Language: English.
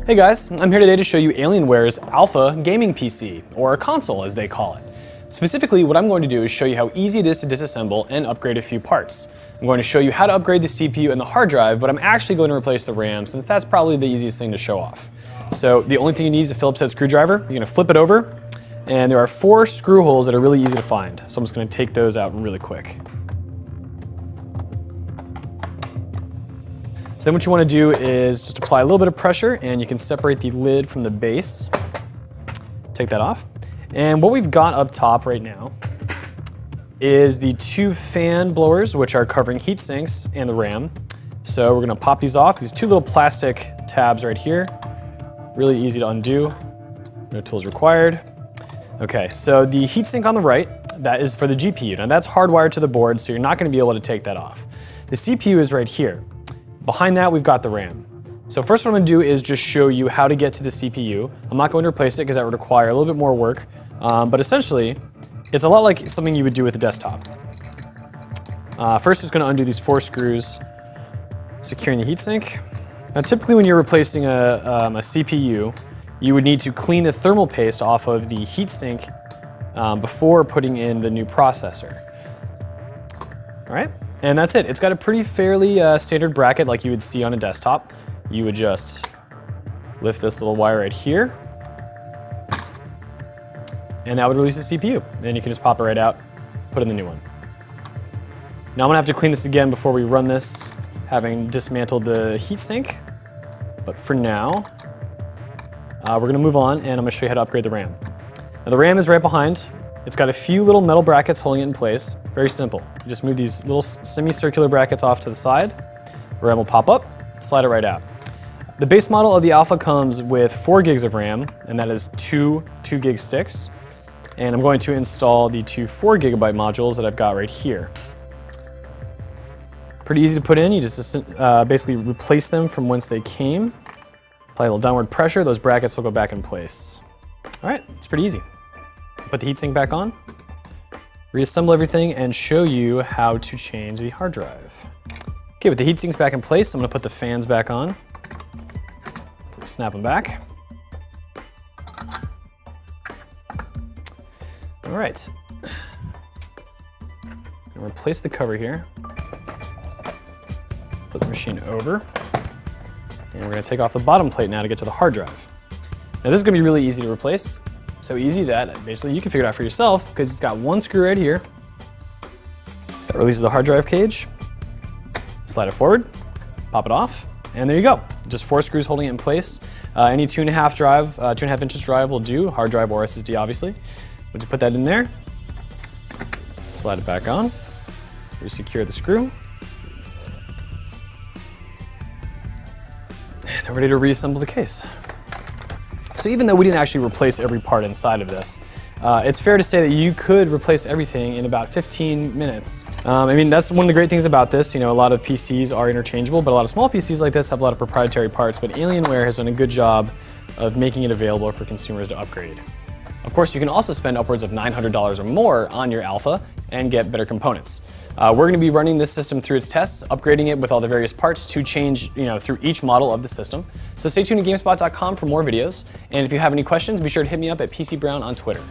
Hey guys, I'm here today to show you Alienware's Alpha gaming PC, or a console as they call it. Specifically, what I'm going to do is show you how easy it is to disassemble and upgrade a few parts. I'm going to show you how to upgrade the CPU and the hard drive, but I'm actually going to replace the RAM since that's probably the easiest thing to show off. So the only thing you need is a Phillips head screwdriver. You're going to flip it over, and there are 4 screw holes that are really easy to find. So I'm just going to take those out really quick. So then what you want to do is just apply a little bit of pressure, and you can separate the lid from the base. Take that off. And what we've got up top right now is the 2 fan blowers, which are covering heat sinks and the RAM. So we're going to pop these off. These 2 little plastic tabs right here. Really easy to undo. No tools required. Okay, so the heatsink on the right, that is for the GPU. Now that's hardwired to the board, so you're not going to be able to take that off. The CPU is right here. Behind that, we've got the RAM. So first what I'm going to do is just show you how to get to the CPU. I'm not going to replace it because that would require a little bit more work, but essentially, it's a lot like something you would do with a desktop. First, just going to undo these 4 screws, securing the heatsink. Now typically when you're replacing a CPU, you would need to clean the thermal paste off of the heatsink before putting in the new processor. All right? And that's it. It's got a pretty fairly standard bracket like you would see on a desktop. You would just lift this little wire right here, and that would release the CPU. Then you can just pop it right out, put in the new one. Now I'm gonna have to clean this again before we run this, having dismantled the heatsink. But for now, we're gonna move on, and I'm gonna show you how to upgrade the RAM. Now the RAM is right behind. It's got a few little metal brackets holding it in place. Very simple. You just move these little semicircular brackets off to the side. The RAM will pop up, slide it right out. The base model of the Alpha comes with 4 gigs of RAM, and that is 2 2-gig sticks. And I'm going to install the 2 4-gigabyte modules that I've got right here. Pretty easy to put in. You just basically replace them from whence they came. Apply a little downward pressure, those brackets will go back in place. All right, it's pretty easy. Put the heatsink back on, reassemble everything, and show you how to change the hard drive. Okay, with the heatsinks back in place, I'm gonna put the fans back on. Snap them back. All right. Gonna replace the cover here. Flip the machine over. And we're gonna take off the bottom plate now to get to the hard drive. Now this is gonna be really easy to replace. So easy that basically you can figure it out for yourself because it's got 1 screw right here that releases the hard drive cage. Slide it forward, pop it off, and there you go. Just 4 screws holding it in place. Any 2.5 inches drive will do, hard drive or SSD obviously. We'll just put that in there, slide it back on, re-secure the screw, and we're ready to reassemble the case. So even though we didn't actually replace every part inside of this, it's fair to say that you could replace everything in about 15 minutes. I mean, that's one of the great things about this. You know, a lot of PCs are interchangeable, but a lot of small PCs like this have a lot of proprietary parts, but Alienware has done a good job of making it available for consumers to upgrade. Of course, you can also spend upwards of $900 or more on your Alpha and get better components. We're going to be running this system through its tests, upgrading it with all the various parts to change, through each model of the system. So stay tuned to GameSpot.com for more videos. And if you have any questions, be sure to hit me up at PCBrown on Twitter.